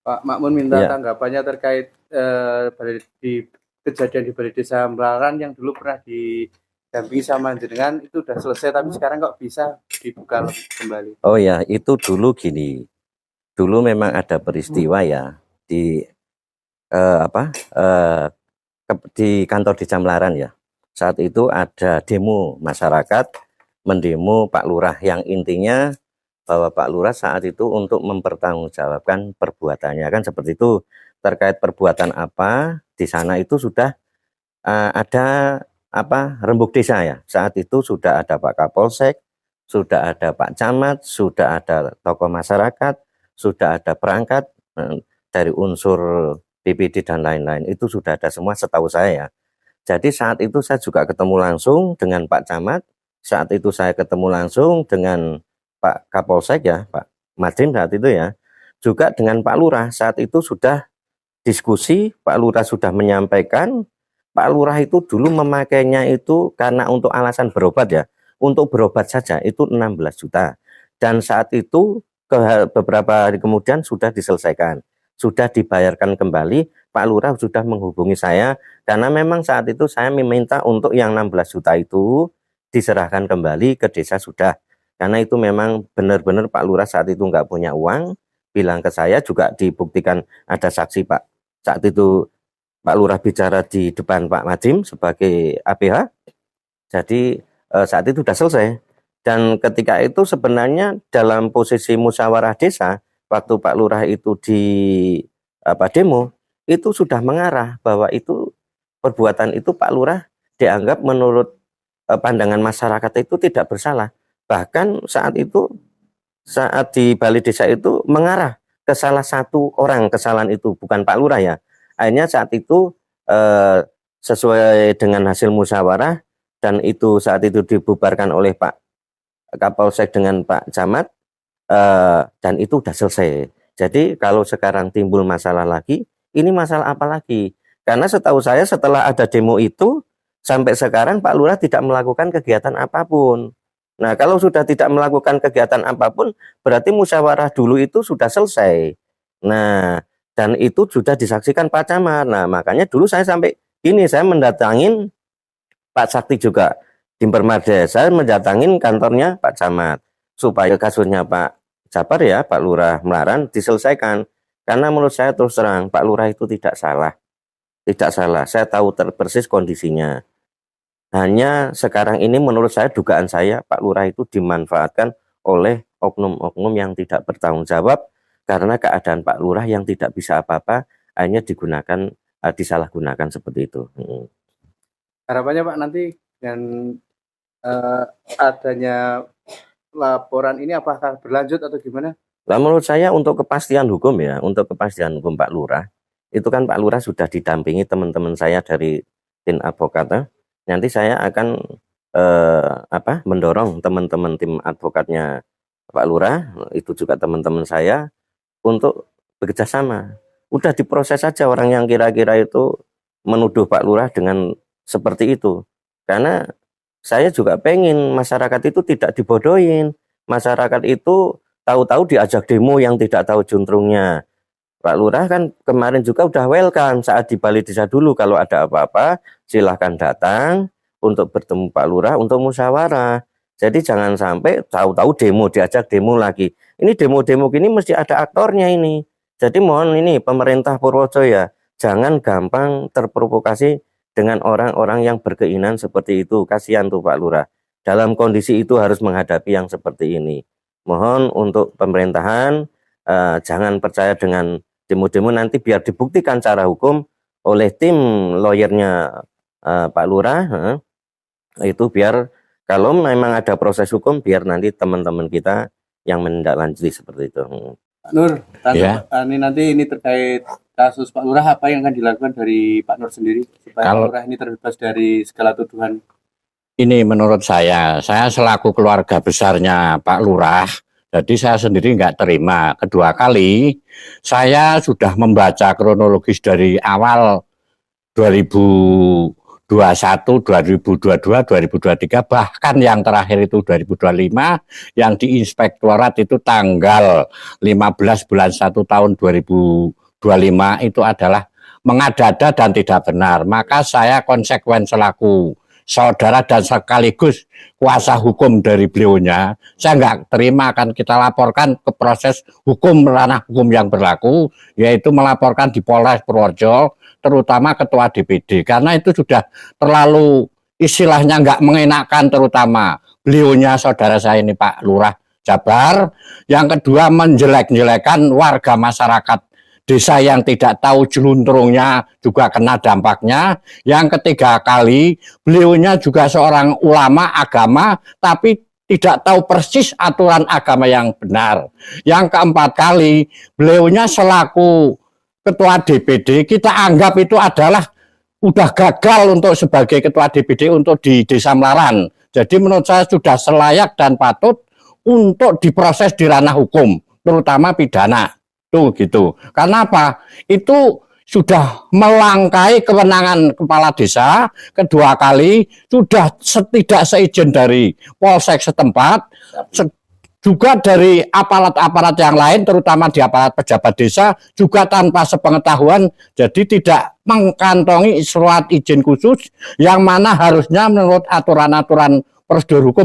Pak Makmun minta Ya. tanggapannya terkait di kejadian di Balai Desa Melaran yang dulu pernah didampingi sama jenengan itu udah selesai tapi sekarang kok bisa dibuka kembali. Oh ya, itu dulu gini. Dulu memang ada peristiwa ya di di kantor Desa Melaran ya. Saat itu ada demo masyarakat mendemo Pak Lurah yang intinya bahwa Pak Lurah saat itu untuk mempertanggungjawabkan perbuatannya, kan seperti itu. Terkait perbuatan apa di sana itu sudah ada rembuk desa ya. Saat itu sudah ada Pak Kapolsek, sudah ada Pak Camat, sudah ada tokoh masyarakat, sudah ada perangkat dari unsur BPD dan lain-lain. Itu sudah ada semua setahu saya ya. Jadi saat itu saya juga ketemu langsung dengan Pak Camat, saat itu saya ketemu langsung dengan Pak Kapolsek ya, Pak Madrim saat itu ya, juga dengan Pak Lurah. Saat itu sudah diskusi, Pak Lurah sudah menyampaikan, Pak Lurah itu dulu memakainya itu karena untuk alasan berobat ya, untuk berobat saja itu 16 juta. Dan saat itu beberapa hari kemudian sudah diselesaikan, sudah dibayarkan kembali. Pak Lurah sudah menghubungi saya karena memang saat itu saya meminta untuk yang 16 juta itu diserahkan kembali ke desa sudah. Karena itu memang benar-benar Pak Lurah saat itu nggak punya uang, bilang ke saya juga dibuktikan ada saksi Pak. Saat itu Pak Lurah bicara di depan Pak Madrim sebagai APH. Jadi saat itu sudah selesai. Dan ketika itu sebenarnya dalam posisi musyawarah desa, waktu Pak Lurah itu di demo, itu sudah mengarah bahwa itu perbuatan itu Pak Lurah dianggap menurut pandangan masyarakat itu tidak bersalah. Bahkan saat itu, saat di Balai Desa itu mengarah ke salah satu orang kesalahan itu, bukan Pak Lurah ya. Akhirnya saat itu sesuai dengan hasil musyawarah dan itu saat itu dibubarkan oleh Pak Kapolsek dengan Pak Camat dan itu sudah selesai. Jadi kalau sekarang timbul masalah lagi, ini masalah apa lagi? Karena setahu saya setelah ada demo itu, sampai sekarang Pak Lurah tidak melakukan kegiatan apapun. Nah, kalau sudah tidak melakukan kegiatan apapun, berarti musyawarah dulu itu sudah selesai. Nah, dan itu sudah disaksikan Pak Camat. Nah, makanya dulu saya sampai ini, saya mendatangin Pak Sakti juga. Di Permada, saya mendatangin kantornya Pak Camat. Supaya kasusnya Pak Japar ya, Pak Lurah Melaran diselesaikan. Karena menurut saya terus terang, Pak Lurah itu tidak salah. Tidak salah, saya tahu persis kondisinya. Hanya sekarang ini menurut saya, dugaan saya, Pak Lurah itu dimanfaatkan oleh oknum-oknum yang tidak bertanggung jawab karena keadaan Pak Lurah yang tidak bisa apa-apa, hanya digunakan, disalahgunakan seperti itu. Harapannya Pak nanti dengan adanya laporan ini apakah berlanjut atau gimana? Nah, menurut saya untuk kepastian hukum ya, untuk kepastian hukum Pak Lurah, itu kan Pak Lurah sudah didampingi teman-teman saya dari tim advokat. Nanti saya akan mendorong teman-teman tim advokatnya Pak Lurah, itu juga teman-teman saya untuk bekerja sama. Udah diproses saja orang yang kira-kira itu menuduh Pak Lurah dengan seperti itu. Karena saya juga pengen masyarakat itu tidak dibodohin. Masyarakat itu tahu-tahu diajak demo yang tidak tahu juntrungnya. Pak Lurah kan kemarin juga udah welcome saat di Balai Desa dulu, kalau ada apa-apa silahkan datang untuk bertemu Pak Lurah untuk musyawarah. Jadi jangan sampai tahu-tahu demo, diajak demo lagi. Ini demo-demo gini mesti ada aktornya ini. Jadi mohon ini pemerintah Purworejo jangan gampang terprovokasi dengan orang-orang yang berkeinginan seperti itu. Kasihan tuh Pak Lurah. Dalam kondisi itu harus menghadapi yang seperti ini. Mohon untuk pemerintahan jangan percaya dengan demo-demo, nanti biar dibuktikan secara hukum oleh tim lawyernya Pak Lurah. Itu biar kalau memang ada proses hukum, biar nanti teman-teman kita yang menindaklanjuti seperti itu. Pak Nur, nanti ini terkait kasus Pak Lurah, apa yang akan dilakukan dari Pak Nur sendiri supaya Pak Lurah ini terbebas dari segala tuduhan? Ini menurut saya selaku keluarga besarnya Pak Lurah, jadi saya sendiri nggak terima. Kedua kali saya sudah membaca kronologis dari awal 2012 2022, 2023, bahkan yang terakhir itu 2025, yang di inspektorat itu tanggal 15 bulan 1 tahun 2025 itu adalah mengada-ada dan tidak benar. Maka saya konsekuen selaku saudara dan sekaligus kuasa hukum dari beliaunya, saya nggak terima, akan kita laporkan ke proses hukum, ranah hukum yang berlaku, yaitu melaporkan di Polres Purworejo, terutama ketua DPD, karena itu sudah terlalu istilahnya nggak mengenakan, terutama beliaunya saudara saya ini Pak Lurah Jabar. Yang kedua, menjelek-jelekan warga masyarakat desa yang tidak tahu jeluntrungnya juga kena dampaknya. Yang ketiga kali, beliaunya juga seorang ulama agama, tapi tidak tahu persis aturan agama yang benar. Yang keempat kali, beliaunya selaku ketua DPD, kita anggap itu adalah udah gagal untuk sebagai ketua DPD untuk di Desa Melaran. Jadi menurut saya sudah selayak dan patut untuk diproses di ranah hukum, terutama pidana. Tuh gitu. Karena apa? Itu sudah melangkai kewenangan kepala desa. Kedua kali sudah tidak seizin dari polsek setempat, juga dari aparat-aparat yang lain, terutama di aparat pejabat desa, juga tanpa sepengetahuan. Jadi tidak mengantongi surat izin khusus yang mana harusnya menurut aturan-aturan prosedur hukum